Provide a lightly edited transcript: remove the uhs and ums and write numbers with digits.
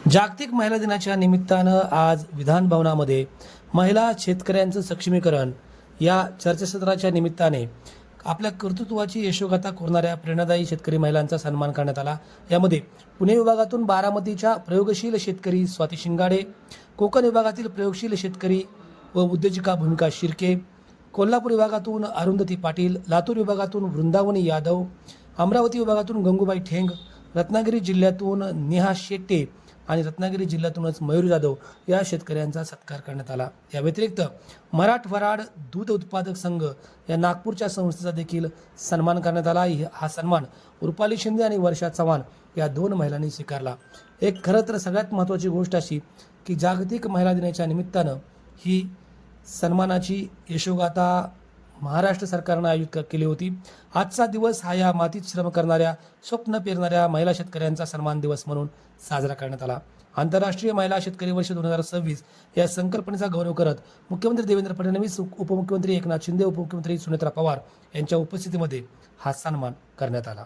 जागतिक महिला दिनाच्या निमित्तानं आज विधान भवनामध्ये महिला शेतकऱ्यांचं सक्षमीकरण या चर्चासत्राच्या निमित्ताने आपल्या कर्तृत्वाची यशोगाथा कोरणाऱ्या प्रेरणादायी शेतकरी महिलांचा सन्मान करण्यात आला। यामध्ये पुणे विभागातून बारामतीच्या प्रयोगशील शेतकरी स्वाती शिंगाडे, कोकण विभागातील प्रयोगशील शेतकरी व उद्योजिका भूमिका शिर्के, कोल्हापूर विभागातून अरुंधती पाटील, लातूर विभागातून वृंदावनी यादव, अमरावती विभागातून गंगूबाई ठेंग, रत्नागिरी जिल्ह्यातून नेहा शेट्टे आणि रत्नागिरी जिल्ह्यातूनच मयूर जाधव या शेतकऱ्यांचा सत्कार करण्यात आला। या व्यतिरिक्त मराठवाडा दूध उत्पादक संघ या नागपूरच्या संस्थेचा देखील सन्मान करण्यात आला। हा सन्मान रुपाली शिंदे आणि वर्षा चव्हाण या दोन महिलांनी स्वीकारला। एक खरं तर सगळ्यात महत्त्वाची गोष्ट अशी की जागतिक महिला दिनाच्या निमित्तानं ही सन्मानाची यशोगाथा महाराष्ट्र सरकारने आयोजित केली होती। आजचा दिवस हा या मातीत श्रम करणाऱ्या, स्वप्न पेरणाऱ्या महिला शेतकऱ्यांचा सन्मान दिवस म्हणून साजरा करण्यात आला। आंतरराष्ट्रीय महिला शेतकरी वर्ष 2026 या संकल्पनेचा गौरव करत मुख्यमंत्री देवेंद्र फडणवीस, उपमुख्यमंत्री एकनाथ शिंदे, उपमुख्यमंत्री सुनेत्रा पवार यांच्या उपस्थितीमध्ये हा सन्मान करण्यात आला।